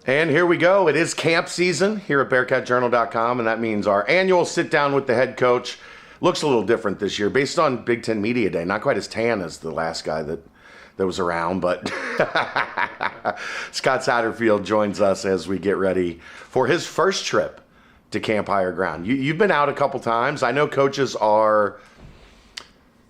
And here we go. It is camp season here at BearcatJournal.com, and that means our annual sit-down with the head coach looks a little different this year based on Big Ten Media Day. Not quite as tan as the last guy that was around, but Scott Satterfield joins us as we get ready for his first trip to Camp Higher Ground. You've been out a couple times. I know coaches are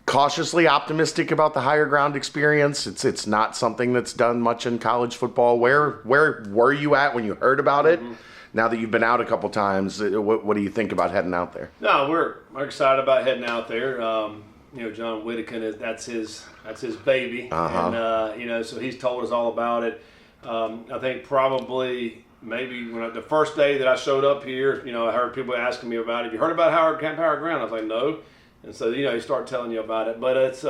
cautiously optimistic about the Higher Ground experience. It's not something that's done much in college football. Where were you at when you heard about it? Mm-hmm. Now that you've been out a couple times, what do you think about heading out there? No, we're excited about heading out there. John Whittakin, that's his baby, and so he's told us all about it. I think probably maybe when the first day that I showed up here, I heard people asking me about it. Have you heard about Camp Higher Ground? I was like, no. And so, you start telling you about it. But it's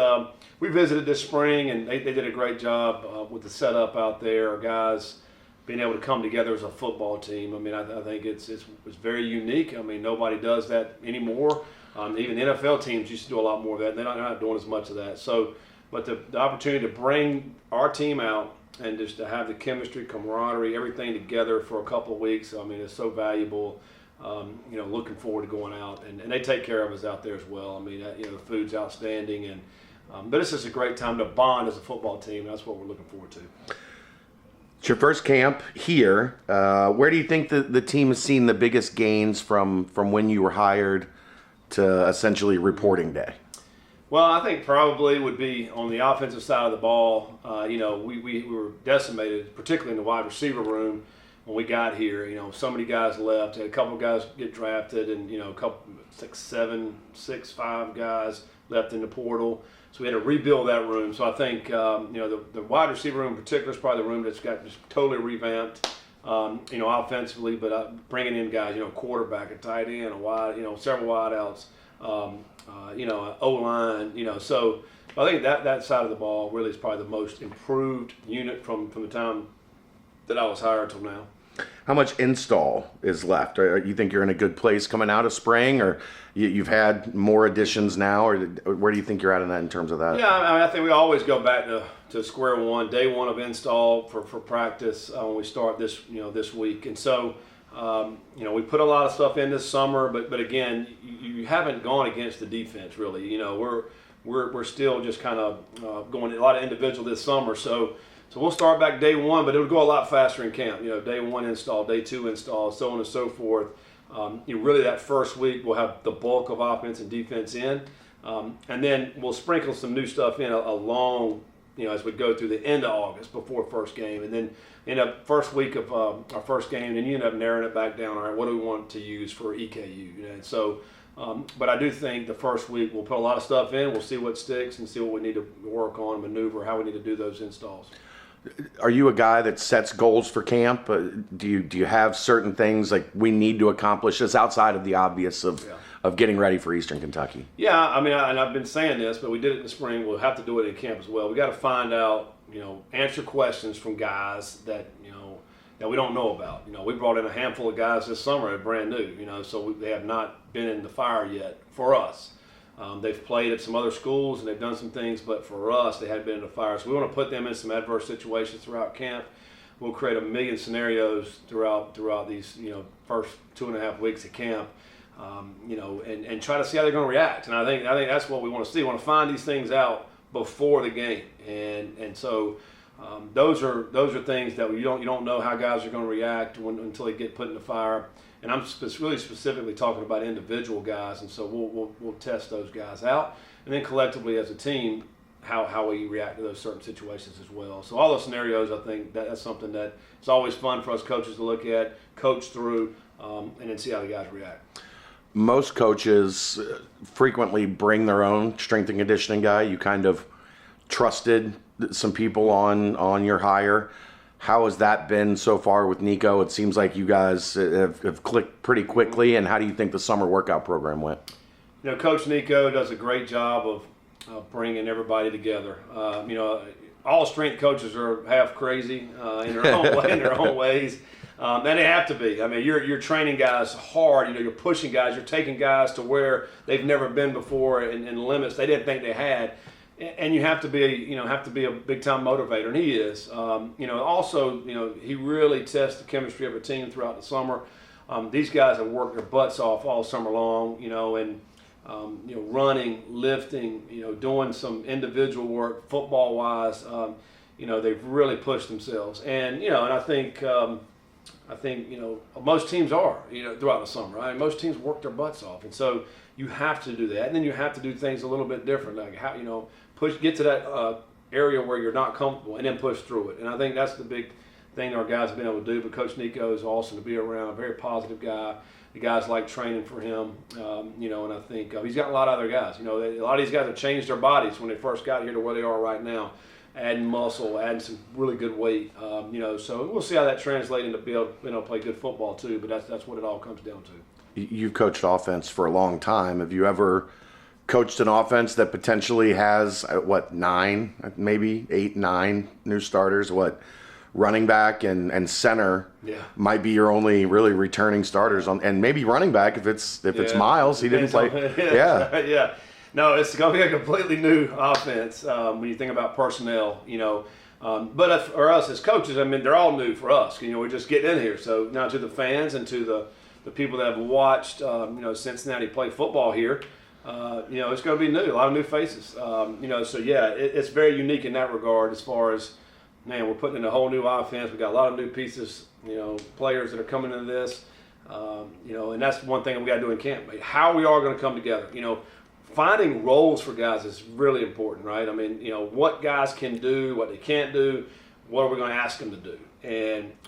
we visited this spring, and they did a great job with the setup out there. Our guys being able to come together as a football team. I mean, I think it's very unique. I mean, nobody does that anymore. Even NFL teams used to do a lot more of that. They're not doing as much of that. So, but the opportunity to bring our team out and just to have the chemistry, camaraderie, everything together for a couple of weeks, I mean, it's so valuable. Looking forward to going out, and they take care of us out there as well. I mean, the food's outstanding, and but it's just a great time to bond as a football team. That's what we're looking forward to. It's your first camp here. Where do you think the team has seen the biggest gains from when you were hired to essentially reporting day? Well, I think probably would be on the offensive side of the ball. We were decimated, particularly in the wide receiver room. When we got here, so many guys left. Had a couple of guys get drafted, and a couple 5 guys left in the portal. So we had to rebuild that room. So I think the wide receiver room in particular is probably the room that's got just totally revamped. Offensively, but bringing in guys, quarterback, a tight end, a wide, several wide outs, O-line, So I think that side of the ball really is probably the most improved unit from the time that I was hired till now. How much install is left? Or you think you're in a good place coming out of spring, or you've had more additions now, or where do you think you're at in that in terms of that? Yeah, I think we always go back to square one, day one of install for practice when we start this week, and so we put a lot of stuff in this summer, but again, you haven't gone against the defense really. We're still just kind of going a lot of individual this summer, so we'll start back day one, but it'll go a lot faster in camp. Day one install, day two install, so on and so forth. Really that first week we'll have the bulk of offense and defense in, and then we'll sprinkle some new stuff in along, as we go through the end of August before first game, and then in the first week of our first game, then you end up narrowing it back down. All right, what do we want to use for EKU? And so. But I do think the first week we'll put a lot of stuff in. We'll see what sticks and see what we need to work on, maneuver, how we need to do those installs. Are you a guy that sets goals for camp? Do you have certain things like we need to accomplish this outside of the obvious of getting ready for Eastern Kentucky? Yeah, I mean, and I've been saying this, but we did it in the spring. We'll have to do it in camp as well. We got to find out, answer questions from guys that we don't know about. We brought in a handful of guys this summer at brand new. So they have not been in the fire yet for us. They've played at some other schools and they've done some things, but for us, they hadn't been in the fire. So we want to put them in some adverse situations throughout camp. We'll create a million scenarios throughout these first 2.5 weeks of camp, and try to see how they're going to react. And I think that's what we want to see. We want to find these things out before the game, and so those are things that you don't know how guys are going to react until they get put in the fire. And I'm really specifically talking about individual guys, and so we'll test those guys out, and then collectively as a team, how we react to those certain situations as well. So all those scenarios, I think that's something that it's always fun for us coaches to look at, coach through, and then see how the guys react. Most coaches frequently bring their own strength and conditioning guy. You kind of trusted some people on your hire. How has that been so far with Nico? It seems like you guys have clicked pretty quickly. And how do you think the summer workout program went? Coach Nico does a great job of bringing everybody together. All strength coaches are half crazy in their own ways, and they have to be. I mean, you're training guys hard. You're pushing guys. You're taking guys to where they've never been before in limits they didn't think they had. and you have to be a big time motivator, and he is. Also, he really tests the chemistry of a team throughout the summer. These guys have worked their butts off all summer long, and running, lifting, doing some individual work, football wise. They've really pushed themselves, and I think most teams are throughout the summer. Right? Most teams work their butts off, and so you have to do that, and then you have to do things a little bit different, like how get to that area where you're not comfortable, and then push through it. And I think that's the big thing our guys have been able to do. But Coach Nico is awesome to be around, a very positive guy. The guys like training for him, and I think he's got a lot of other guys. A lot of these guys have changed their bodies when they first got here to where they are right now, adding muscle, adding some really good weight. So we'll see how that translates into be able to play good football too. But that's what it all comes down to. You've coached offense for a long time. Have you ever coached an offense that potentially has, 9, maybe 8, 9 new starters? Running back and center might be your only really returning starters and maybe running back if it's Miles. He didn't play. Yeah. No, it's going to be a completely new offense when you think about personnel, But for us as coaches, they're all new for us. We're just getting in here. So now to the fans and to the people that have watched, Cincinnati play football here, it's going to be new, a lot of new faces. It's very unique in that regard as far as, man, we're putting in a whole new offense. We got a lot of new pieces, players that are coming into this, and that's one thing we got to do in camp. How we are going to come together, finding roles for guys is really important, right? What guys can do, what they can't do, what are we going to ask them to do?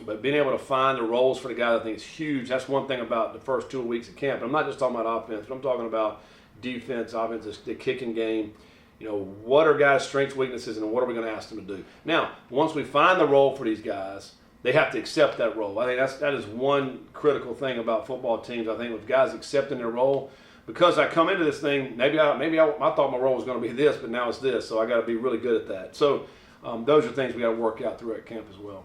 But being able to find the roles for the guys, I think is huge. That's one thing about the first 2 weeks of camp. I'm not just talking about offense, but I'm talking about defense, offense, the kicking game. What are guys' strengths, weaknesses, and what are we going to ask them to do? Now, once we find the role for these guys, they have to accept that role. I think that is one critical thing about football teams. I think with guys accepting their role, because I come into this thing, maybe I thought my role was going to be this, but now it's this, so I got to be really good at that. So those are things we got to work out through at camp as well.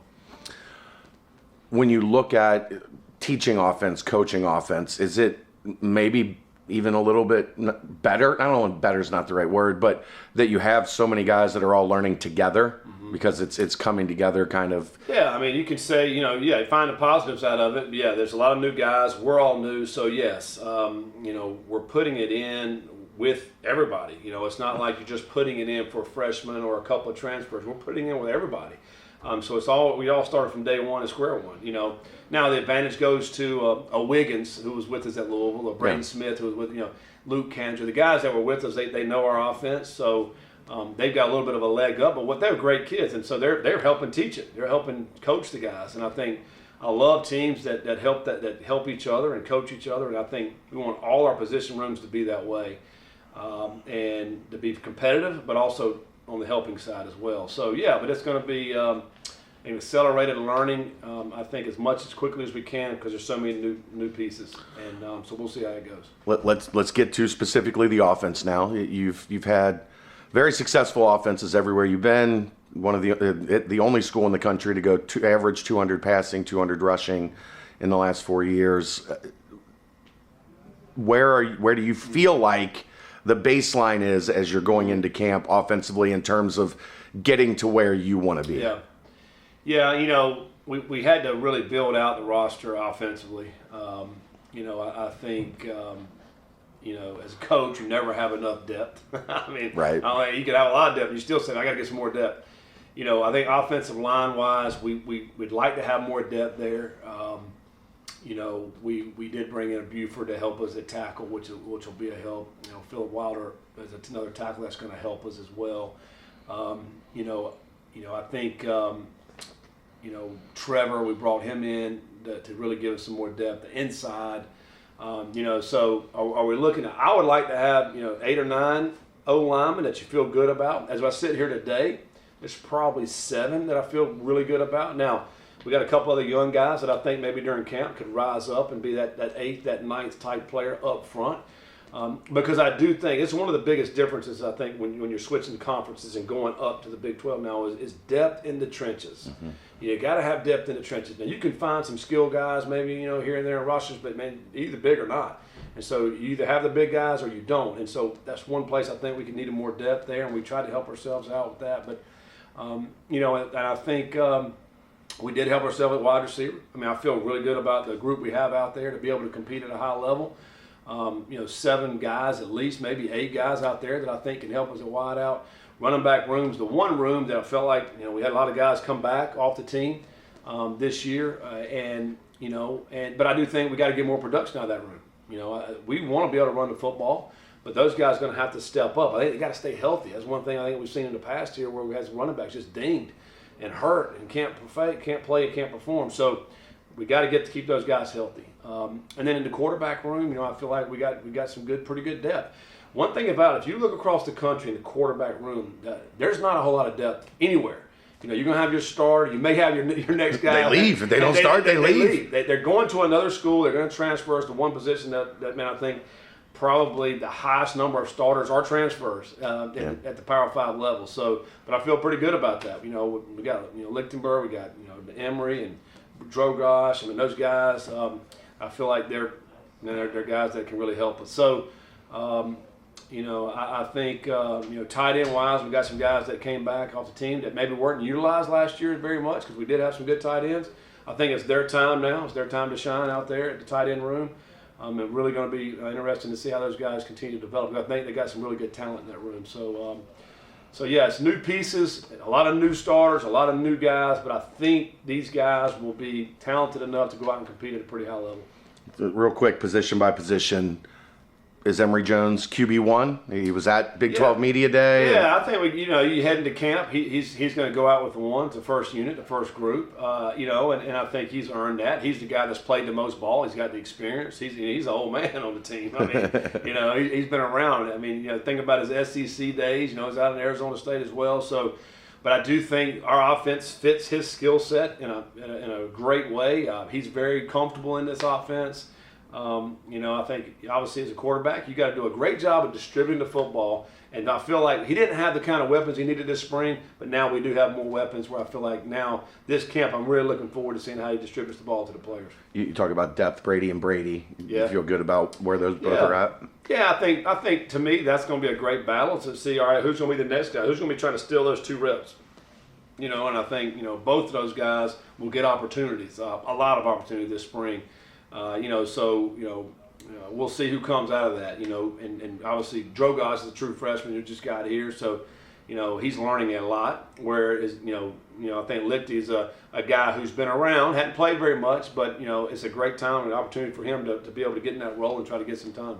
When you look at teaching offense, coaching offense, is it maybe even a little bit better? I don't know if better is not the right word, but that you have so many guys that are all learning together because it's coming together kind of. Yeah, you can say, you find the positives out of it. Yeah, there's a lot of new guys. We're all new. So yes, we're putting it in with everybody. It's not like you're just putting it in for freshmen or a couple of transfers. We're putting it in with everybody. So we all started from day one at square one. Now the advantage goes to a Wiggins who was with us at Louisville, a Braden Smith who was with Luke Kanzer. The guys that were with us, they know our offense, so they've got a little bit of a leg up. But they're great kids, and so they're helping teach it. They're helping coach the guys, and I think I love teams that help each other and coach each other. And I think we want all our position rooms to be that way, and to be competitive, but also on the helping side as well. So yeah, but it's going to be an accelerated learning, I think, as quickly as we can, because there's so many new pieces, and so we'll see how it goes. Let's get to specifically the offense now. You've had very successful offenses everywhere you've been. One of the only school in the country to go to average 200 passing, 200 rushing in the last 4 years. Where do you feel like the baseline is as you're going into camp offensively in terms of getting to where you want to be? Yeah, we had to really build out the roster offensively. I think, as a coach, you never have enough depth. Right. You could have a lot of depth, and you still say, I got to get some more depth. I think offensive line-wise, we'd like to have more depth there. We did bring in a Buford to help us at tackle, which will be a help. Philip Wilder is another tackle that's going to help us as well. I think Trevor, we brought him in to really give us some more depth inside. So are we looking at? I would like to have 8 or 9 O linemen that you feel good about. As I sit here today, there's probably 7 that I feel really good about. Now, we got a couple other young guys that I think maybe during camp could rise up and be that 8th, that 9th type player up front. Because I do think it's one of the biggest differences, I think, when you're switching conferences and going up to the Big 12 now is depth in the trenches. Mm-hmm. You got to have depth in the trenches. Now, you can find some skilled guys maybe, here and there in rosters, but, man, either big or not. And so you either have the big guys or you don't. And so that's one place I think we could need more depth there, and we tried to help ourselves out with that. But, and I think we did help ourselves at wide receiver. I mean, I feel really good about the group we have out there to be able to compete at a high level. 7 guys at least, maybe 8 guys out there that I think can help us at wide out. Running back room's the one room that I felt like, we had a lot of guys come back off the team this year. But I do think we got to get more production out of that room. We want to be able to run the football, but those guys are going to have to step up. I think they got to stay healthy. That's one thing I think we've seen in the past here where we had some running backs just dinged and hurt and can't play, can't perform. So we got to keep those guys healthy. And then in the quarterback room, I feel like we got some pretty good depth. One thing about it, if you look across the country in the quarterback room, there's not a whole lot of depth anywhere. You're going to have your starter. You may have your next guy. They leave. If they don't start, they leave. They're going to another school. They're going to transfer us to one position that I think probably the highest number of starters are transfers at the Power 5 level. So, but I feel pretty good about that. We got Lichtenberg, we got Emory and Drogosh. I mean, those guys. I feel like they're guys that can really help us. So. I think, tight end wise, we got some guys that came back off the team that maybe weren't utilized last year very much because we did have some good tight ends. I think it's their time now. It's their time to shine out there at the tight end room. I'm really going to be interesting to see how those guys continue to develop. I think they got some really good talent in that room. So it's new pieces, a lot of new starters, a lot of new guys, but I think these guys will be talented enough to go out and compete at a pretty high level. Real quick, position by position. Is Emory Jones QB1? He was at Big 12 Media Day. Yeah, I think you head into camp. He's going to go out with the ones, the first unit, the first group. And I think he's earned that. He's the guy that's played the most ball. He's got the experience. He's an old man on the team. I mean, he's been around. I mean, think about his SEC days. He's out in Arizona State as well. So, but I do think our offense fits his skill set in a great way. He's very comfortable in this offense. I think obviously as a quarterback, you got to do a great job of distributing the football. And I feel like he didn't have the kind of weapons he needed this spring, but now we do have more weapons where I feel like now this camp, I'm really looking forward to seeing how he distributes the ball to the players. You talk about depth, Brady and Brady. Yeah. You feel good about where those both are at? Yeah, I think to me that's going to be a great battle to see, all right, who's going to be the next guy? Who's going to be trying to steal those 2 reps? And I think, both of those guys will get opportunities, a lot of opportunity this spring. We'll see who comes out of that, and obviously Drogosh is a true freshman who just got here. So, he's learning a lot, whereas, I think Lichty is a guy who's been around, hadn't played very much, but, it's a great time and an opportunity for him to be able to get in that role and try to get some time.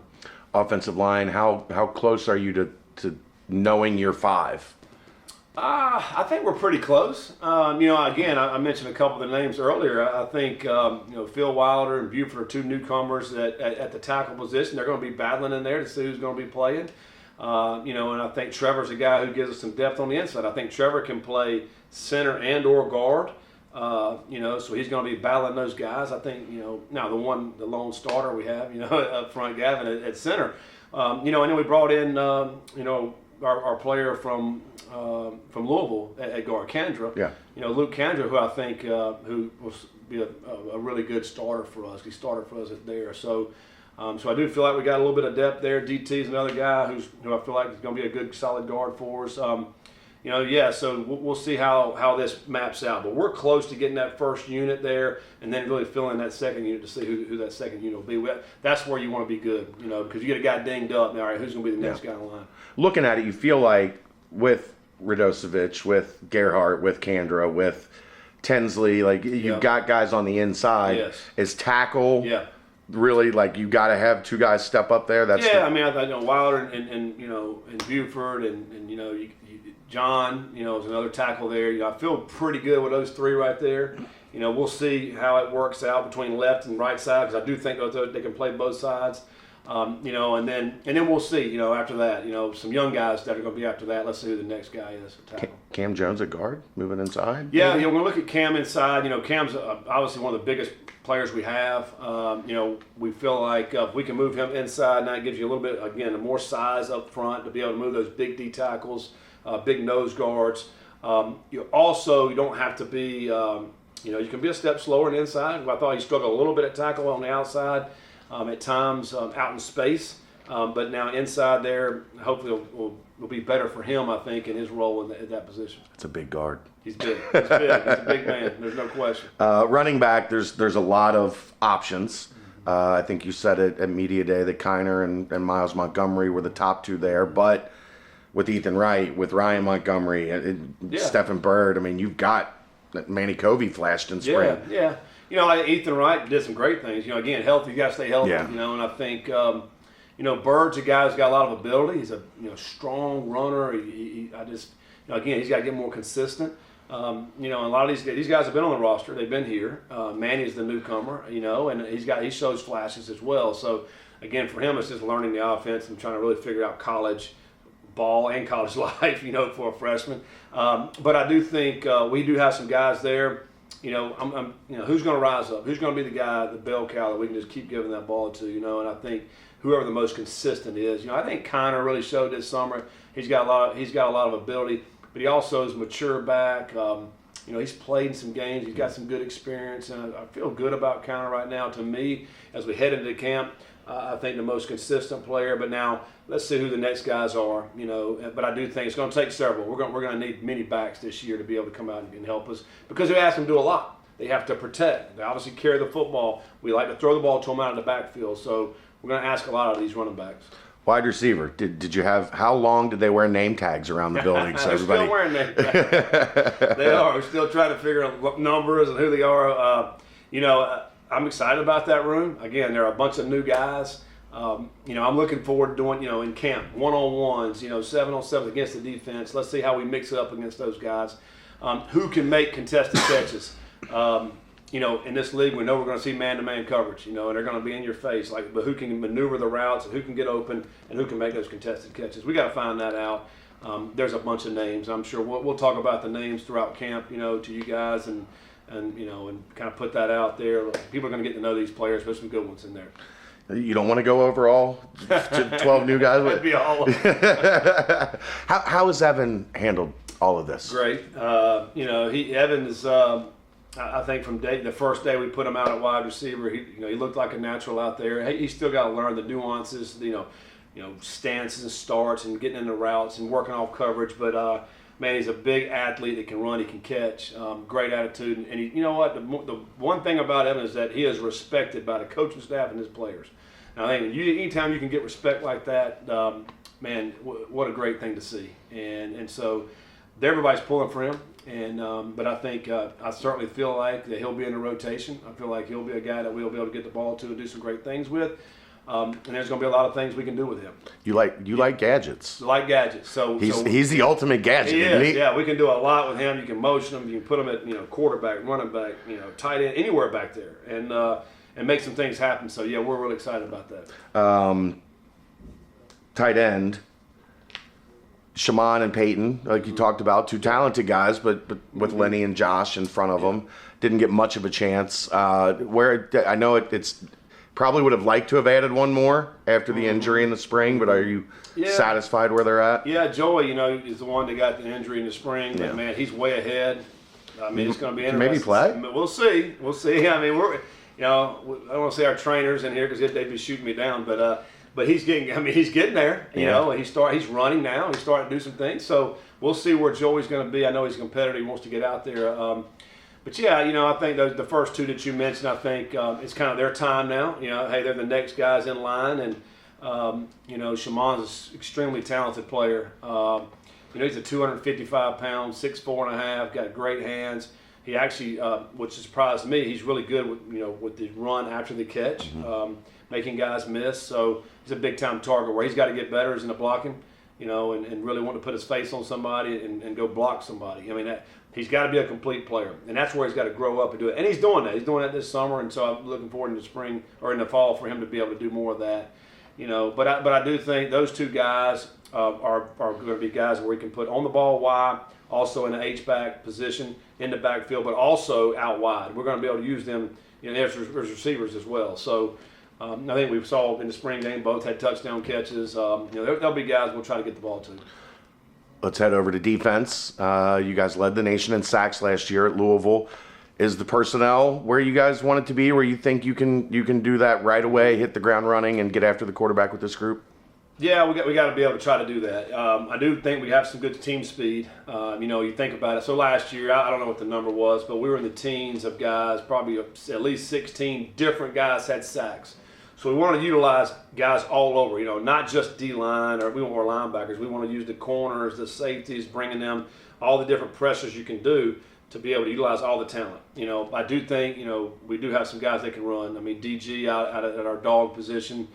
Offensive line, how close are you to knowing your 5? I think we're pretty close. Again, I mentioned a couple of the names earlier. I think, Phil Wilder and Buford are 2 newcomers at the tackle position. They're going to be battling in there to see who's going to be playing. And I think Trevor's a guy who gives us some depth on the inside. I think Trevor can play center and or guard. So he's going to be battling those guys. I think, now the lone starter we have, up front, Gavin at center. And then we brought in, our player from Louisville at guard, Kandra. Yeah. Luke Kandra, who I think who will be a really good starter for us. He started for us there. So I do feel like we got a little bit of depth there. DT is another guy who I feel like is going to be a good solid guard for us. So we'll see how this maps out. But we're close to getting that first unit there and then really filling that second unit to see who that second unit will be. That's where you want to be good, because you get a guy dinged up. Now, all right, who's going to be the next guy in line? Looking at it, you feel like with Radosevic, with Gerhardt, with Kandra, with Tinsley, like you've got guys on the inside. Yes. Is tackle really like you got to have 2 guys step up there? I mean, Wilder and Buford and John, is another tackle there. I feel pretty good with those 3 right there. We'll see how it works out between left and right side because I do think they can play both sides. And then we'll see, after that, some young guys that are going to be after that. Let's see who the next guy is. Cam Jones at guard, moving inside? Yeah, we're going to look at Cam inside. Cam's obviously one of the biggest players we have. We feel like if we can move him inside, and that gives you a little bit, again, more size up front to be able to move those big D tackles, big nose guards. You don't have to be, you can be a step slower on the inside. I thought he struggled a little bit at tackle on the outside. at times out in space. But now inside there, hopefully will be better for him, I think, in his role in that position. It's a big guard. He's big. He's big. He's a big man. There's no question. Running back, there's a lot of options. I think you said it at Media Day that Kiner and Miles Montgomery were the top two there. But with Ethan Wright, with Ryan Montgomery, and Stephen Bird, I mean, you've got Manny Covey flashed in spring. Yeah. Ethan Wright did some great things. Again, healthy. You got to stay healthy. Yeah. And I think Bird's a guy who's got a lot of ability. He's a strong runner. He's got to get more consistent. And a lot of these guys have been on the roster. They've been here. Manny's the newcomer. And he shows flashes as well. So again, for him, it's just learning the offense and trying to really figure out college ball and college life. For a freshman. But I do think we do have some guys there. Who's going to rise up? Who's going to be the guy, the bell cow that we can just keep giving that ball to? And I think whoever the most consistent is. I think Kiner really showed this summer. He's got a lot of ability, but he also is a mature back. He's played in some games. He's got some good experience, and I feel good about Kiner right now. To me, as we head into camp, I think the most consistent player. But now let's see who the next guys are. But I do think it's going to take several. We're going to need many backs this year to be able to come out and help us because we ask them to do a lot. They have to protect. They obviously carry the football. We like to throw the ball to them out in the backfield. So we're going to ask a lot of these running backs. Wide receiver. Did you have? How long did they wear name tags around the building? So They're still wearing name tags. They are. We're still trying to figure out what numbers and who they are. I'm excited about that room. Again, there are a bunch of new guys. I'm looking forward to doing, in camp, one-on-ones, 7-on-7 against the defense. Let's see how we mix it up against those guys. Who can make contested catches? In this league, we know we're going to see man-to-man coverage, and they're going to be in your face. But who can maneuver the routes and who can get open and who can make those contested catches? We got to find that out. There's a bunch of names. I'm sure we'll talk about the names throughout camp, to you guys and kind of put that out there. People are going to get to know these players. There's some good ones in there. You don't want to go over all 12 new guys? That'd be all. How has Evan handled all of this? Great. Evan is. I think from the first day we put him out at wide receiver, he looked like a natural out there. He's still got to learn the nuances, stances and starts and getting in the routes and working off coverage. But man, he's a big athlete that can run, he can catch, great attitude. And the one thing about Evan is that he is respected by the coaching staff and his players. Now, I think anytime you can get respect like that, man, what a great thing to see. And so everybody's pulling for him. But I think I certainly feel like that he'll be in the rotation. I feel like he'll be a guy that we'll be able to get the ball to and do some great things with. And there's going to be a lot of things we can do with him. You like gadgets. Like gadgets. So he's the ultimate gadget, isn't he? Yeah, we can do a lot with him. You can motion him. You can put him at quarterback, running back, tight end, anywhere back there, and make some things happen. So yeah, we're really excited about that. Tight end. Shaman and Peyton, like you talked about, two talented guys, but with Lenny and Josh in front of them, didn't get much of a chance. Where I know it's probably would have liked to have added one more after the injury in the spring, but are you satisfied where they're at? Yeah, Joey, is the one that got the injury in the spring, but man, he's way ahead. I mean, it's going to be interesting. Maybe play. We'll see. I mean, I don't want to say our trainers in here because they'd be shooting me down, but he's getting there, and he's running now. He's starting to do some things. So we'll see where Joey's going to be. I know he's a competitor. He wants to get out there. But yeah, I think the first two that you mentioned, I think it's kind of their time now. Hey, they're the next guys in line. And, Shaman's an extremely talented player. He's a 255-pound, 6'4.5", got great hands. He actually, which surprised me, he's really good with the run after the catch. Making guys miss. So he's a big-time target. Where he's got to get better is in the blocking, and really want to put his face on somebody and go block somebody. I mean, he's got to be a complete player, and that's where he's got to grow up and do it. And he's doing that. He's doing that this summer, and so I'm looking forward in the spring or in the fall for him to be able to do more of that. But I do think those two guys are going to be guys where we can put on the ball wide, also in an H-back position in the backfield, but also out wide. We're going to be able to use them as receivers as well. So. I think we saw in the spring game both had touchdown catches. There'll be guys we'll try to get the ball to. Let's head over to defense. You guys led the nation in sacks last year at Louisville. Is the personnel where you guys want it to be, where you think you can do that right away, hit the ground running, and get after the quarterback with this group? Yeah, we got to be able to try to do that. I do think we have some good team speed. You think about it. So last year, I don't know what the number was, but we were in the teens of guys, probably at least 16 different guys had sacks. So we want to utilize guys all over, not just D-line, or we want more linebackers. We want to use the corners, the safeties, bringing them all the different pressures you can do to be able to utilize all the talent. I do think, we do have some guys that can run. I mean, DG out at our dog position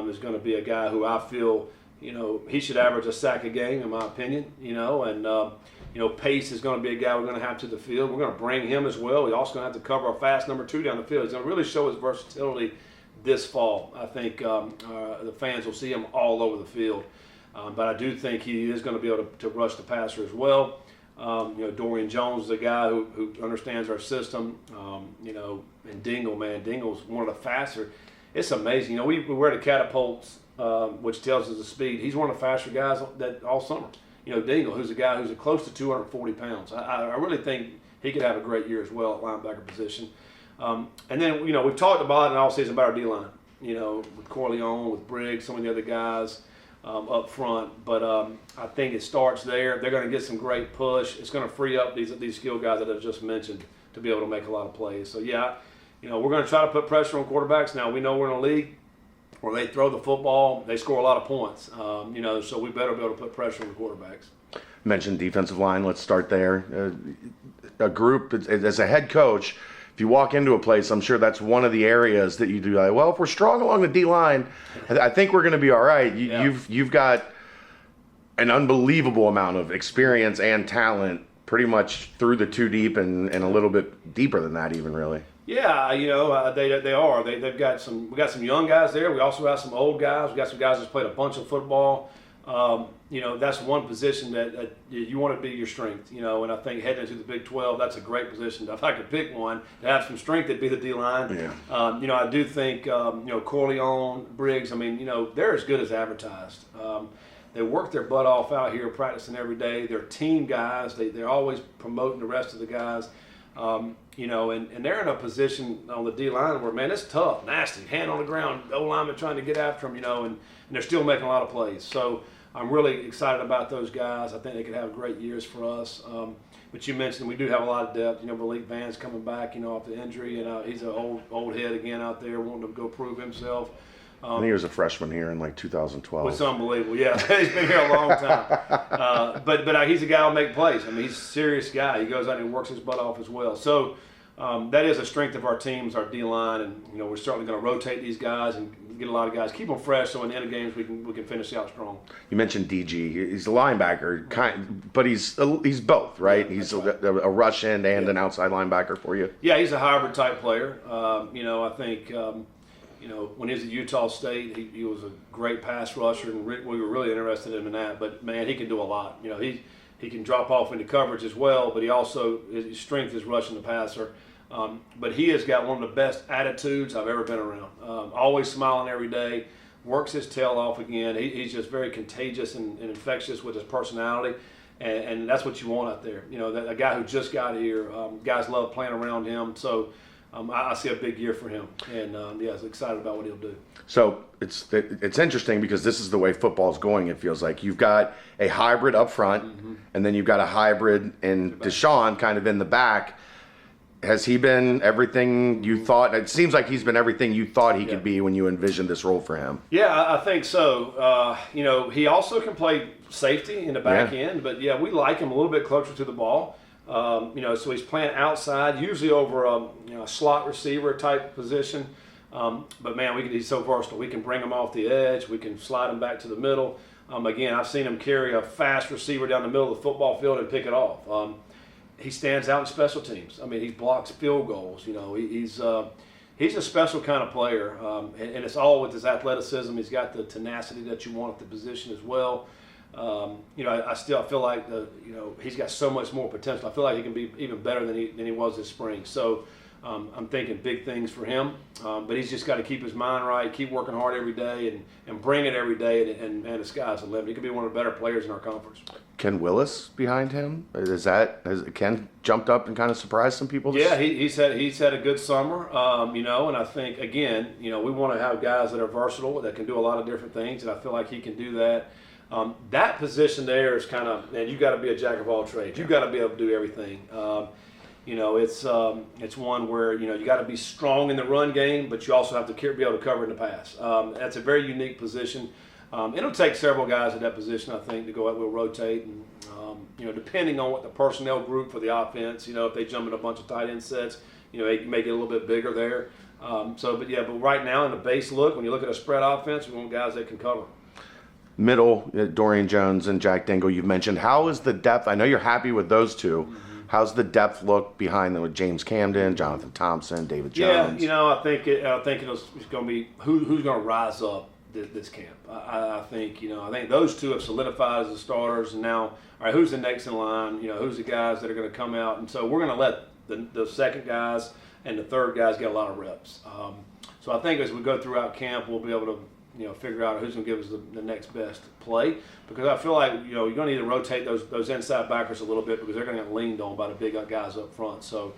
is going to be a guy who I feel, he should average a sack a game, in my opinion, and Pace is going to be a guy we're going to have to the field. We're going to bring him as well. We're also going to have to cover a fast number 2 down the field. He's going to really show his versatility this fall. I think the fans will see him all over the field. But I do think he is going to be able to rush the passer as well. Dorian Jones is a guy who understands our system. And Dingle's one of the faster. It's amazing. We wear the catapults, which tells us the speed. He's one of the faster guys that all summer. Dingle, who's a guy who's close to 240 pounds. I really think he could have a great year as well at linebacker position. And then, we've talked about it in all season about our D-line. With Corleone, with Briggs, some of the other guys up front. But I think it starts there. They're going to get some great push. It's going to free up these skill guys that I've just mentioned to be able to make a lot of plays. So, yeah, we're going to try to put pressure on quarterbacks. Now, we know we're in a league where they throw the football, they score a lot of points. So we better be able to put pressure on the quarterbacks. You mentioned defensive line. Let's start there. A group, as a head coach, if you walk into a place, I'm sure that's one of the areas that you do. Like, well, if we're strong along the D-line, I think we're going to be all right. You've got an unbelievable amount of experience and talent, pretty much through the 2 deep and a little bit deeper than that, even really. Yeah, they are. We got some young guys there. We also have some old guys. We got some guys that's played a bunch of football. That's one position that you want to be your strength, and I think heading into the Big 12, that's a great position. If I could pick one to have some strength, it'd be the D-line. Yeah. I do think, Corleone, Briggs, they're as good as advertised. They work their butt off out here practicing every day. They're team guys. They're always promoting the rest of the guys. And they're in a position on the D-line where, man, it's tough, nasty, hand on the ground, O-lineman trying to get after them, and they're still making a lot of plays. So I'm really excited about those guys. I think they could have great years for us. But you mentioned we do have a lot of depth. Malik Van's coming back, off the injury, and he's an old head again out there wanting to go prove himself. I think he was a freshman here in 2012. It's unbelievable. Yeah, he's been here a long time. But he's a guy who'll make plays. He's a serious guy. He goes out and works his butt off as well. So that is a strength of our teams, our D-line, and we're certainly going to rotate these guys and get a lot of guys, keep them fresh, so in the end of games we can finish out strong. You mentioned DG. He's a linebacker, but he's both, right? Yeah, he's right. A rush end and an outside linebacker for you. Yeah, he's a hybrid type player. I think. When he was at Utah State, he was a great pass rusher, and we were really interested in him in that. But, man, he can do a lot. He can drop off into coverage as well, but his strength is rushing the passer. But he has got one of the best attitudes I've ever been around. Always smiling every day, works his tail off again. He's just very contagious and infectious with his personality, and that's what you want out there. A guy who just got here, guys love playing around him. So I see a big year for him, and I'm excited about what he'll do. So it's interesting because this is the way football's going. It feels like you've got a hybrid up front, and then you've got a hybrid in Deshaun kind of in the back. Has he been everything you thought? It seems like he's been everything you thought he could be when you envisioned this role for him. Yeah, I think so. He also can play safety in the back end, but we like him a little bit closer to the ball. So he's playing outside, usually over a slot receiver type position. But man, he's so versatile. We can bring him off the edge. We can slide him back to the middle. Again, I've seen him carry a fast receiver down the middle of the football field and pick it off. He stands out in special teams. He blocks field goals. He's a special kind of player, and it's all with his athleticism. He's got the tenacity that you want at the position as well. I still feel like he's got so much more potential. I feel like he can be even better than he was this spring. So I'm thinking big things for him, but he's just got to keep his mind right, keep working hard every day, and bring it every day. And the sky's the limit. He could be one of the better players in our conference. Ken Willis behind him? Has Ken jumped up and kind of surprised some people? Yeah, he's had a good summer, and I think, again, we want to have guys that are versatile, that can do a lot of different things, and I feel like he can do that. That position there is kind of, man, you got to be a jack of all trades. You got to be able to do everything. It's one where you got to be strong in the run game, but you also have to be able to cover in the pass. That's a very unique position. It'll take several guys at that position, I think, to go out. We'll rotate, and depending on what the personnel group for the offense, if they jump in a bunch of tight end sets, they make it a little bit bigger there. But right now in the base look, when you look at a spread offense, we want guys that can cover. Middle, Dorian Jones and Jack Dingle, you've mentioned. How is the depth? I know you're happy with those two. Mm-hmm. How's the depth look behind them with James Camden, Jonathan Thompson, David Jones? Yeah, I think it's going to be who's going to rise up this camp. I think those two have solidified as the starters, and now, all right, who's the next in line? Who's the guys that are going to come out? And so we're going to let the second guys and the third guys get a lot of reps. So I think as we go throughout camp, we'll be able to figure out who's going to give us the next best play, because I feel like you're going to need to rotate those inside backers a little bit, because they're going to get leaned on by the big guys up front. So,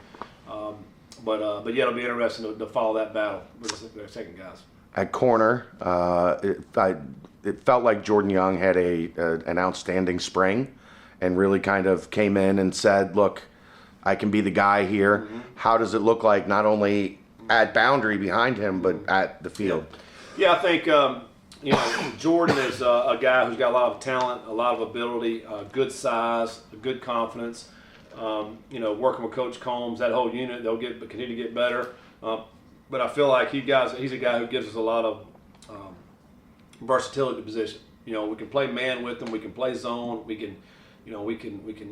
but it'll be interesting to follow that battle with the second guys. At corner, it felt like Jordan Young had an outstanding spring, and really kind of came in and said, "Look, I can be the guy here." Mm-hmm. How does it look like not only at boundary behind him, but at the field? Yeah, I think Jordan is a guy who's got a lot of talent, a lot of ability, good size, good confidence. Working with Coach Combs, that whole unit, they'll continue to get better. But I feel like he's a guy who gives us a lot of versatility at the position. We can play man with him, we can play zone, we can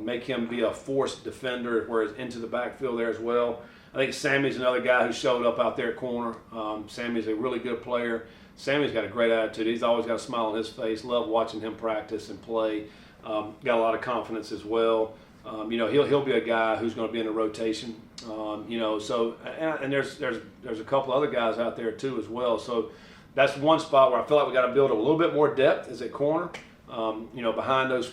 make him be a forced defender, whereas into the backfield there as well. I think Sammy's another guy who showed up out there at corner. Sammy's a really good player. Sammy's got a great attitude. He's always got a smile on his face. Love watching him practice and play. Got a lot of confidence as well. He'll be a guy who's going to be in the rotation. And there's a couple other guys out there too as well. So that's one spot where I feel like we got to build a little bit more depth is at corner. Behind those,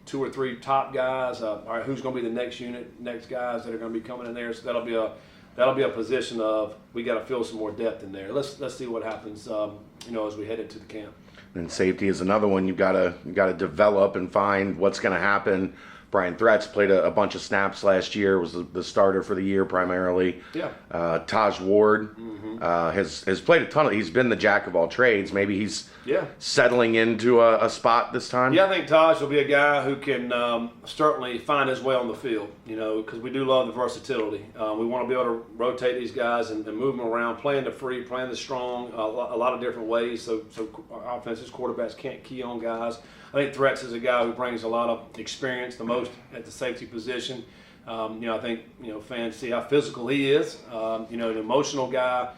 2 or 3 top guys. All right, who's going to be the next unit, next guys that are going to be coming in there? So that'll be a position of we got to fill some more depth in there. Let's see what happens, as we head into the camp. And safety is another one you got to develop and find what's going to happen. Brian Threats played a bunch of snaps last year, was the starter for the year primarily. Yeah. Taj Ward has played a ton he's been the jack of all trades. Maybe he's settling into a spot this time. Yeah, I think Taj will be a guy who can certainly find his way on the field, because we do love the versatility. We want to be able to rotate these guys and move them around, playing the free, playing the strong, a lot of different ways, so our offenses, quarterbacks can't key on guys. I think Threats is a guy who brings a lot of experience, the most at the safety position. I think fans see how physical he is. An emotional guy.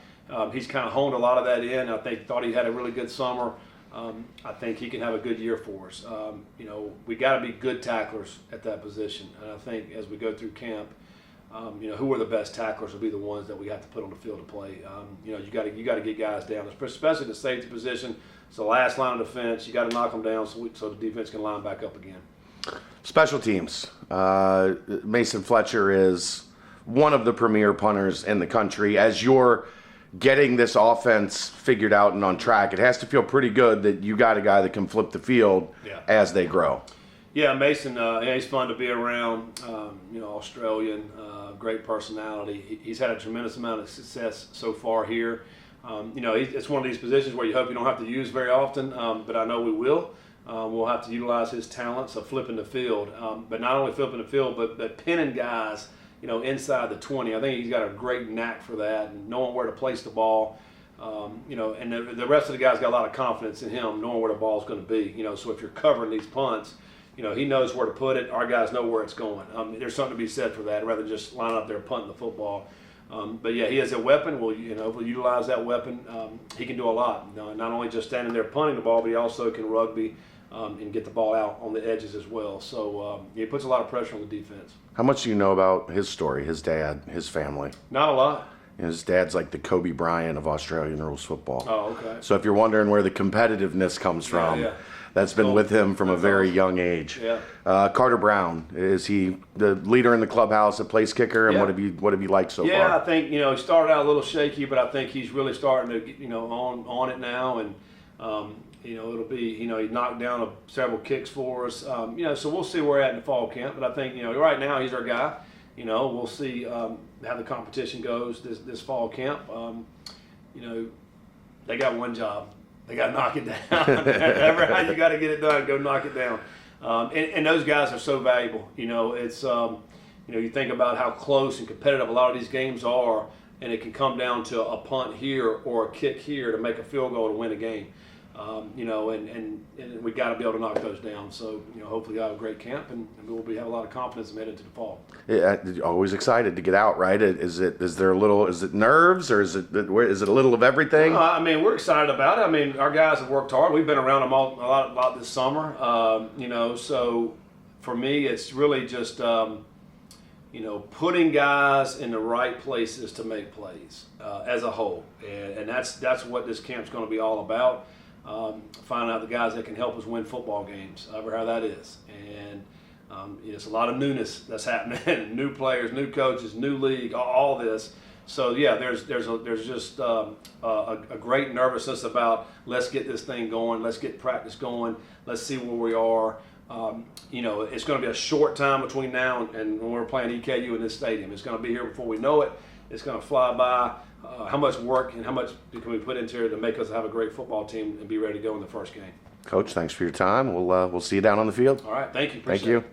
He's kind of honed a lot of that in. I thought he had a really good summer. I think he can have a good year for us. We got to be good tacklers at that position, and I think as we go through camp, who are the best tacklers will be the ones that we have to put on the field to play. You got to get guys down, especially the safety position. It's the last line of defense. You got to knock them down so the defense can line back up again. Special teams. Mason Fletcher is one of the premier punters in the country. As you're getting this offense figured out and on track, it has to feel pretty good that you got a guy that can flip the field as they grow. Yeah, Mason, he's fun to be around. Australian, great personality. He's had a tremendous amount of success so far here. It's one of these positions where you hope you don't have to use very often, but I know we will. We'll have to utilize his talents of flipping the field, but not only flipping the field, but pinning guys, inside the 20. I think he's got a great knack for that, and knowing where to place the ball. And the rest of the guys got a lot of confidence in him, knowing where the ball's going to be. So if you're covering these punts, he knows where to put it. Our guys know where it's going. There's something to be said for that, rather than just line up there punting the football. But yeah, he has a weapon. We'll utilize that weapon. He can do a lot. Not only just standing there punting the ball, but he also can rugby and get the ball out on the edges as well. So he puts a lot of pressure on the defense. How much do you know about his story, his dad, his family? Not a lot. His dad's like the Kobe Bryant of Australian rules football. Oh, okay. So if you're wondering where the competitiveness comes from, that's been with him from a very young age. Yeah. Carter Brown, is he the leader in the clubhouse at place kicker, and what have you liked so far? Yeah, I think he started out a little shaky, but I think he's really starting to get, on it now, and it'll be he knocked down several kicks for us. So we'll see where we're at in the fall camp, but I think right now he's our guy. We'll see how the competition goes this fall camp. They got one job. They got to knock it down. Ever how you got to get it done, go knock it down. And those guys are so valuable. It's you think about how close and competitive a lot of these games are, and it can come down to a punt here or a kick here to make a field goal to win a game. And we got to be able to knock those down. So hopefully we'll have a great camp, and we'll have a lot of confidence headed into the fall. Yeah, always excited to get out, right? Is it nerves, or is it a little of everything? We're excited about it. Our guys have worked hard. We've been around them a lot this summer. So for me, it's really just putting guys in the right places to make plays as a whole, and that's what this camp's going to be all about. Finding out the guys that can help us win football games, however how that is, and it's a lot of newness that's happening. New players, new coaches, new league, all this. So yeah, there's just a great nervousness about let's get this thing going, let's get practice going, let's see where we are. It's going to be a short time between now and when we're playing EKU in this stadium. It's going to be here before we know it. It's going to fly by. How much work and how much can we put into here to make us have a great football team and be ready to go in the first game? Coach, thanks for your time. We'll see you down on the field. All right, thank you. Thank you.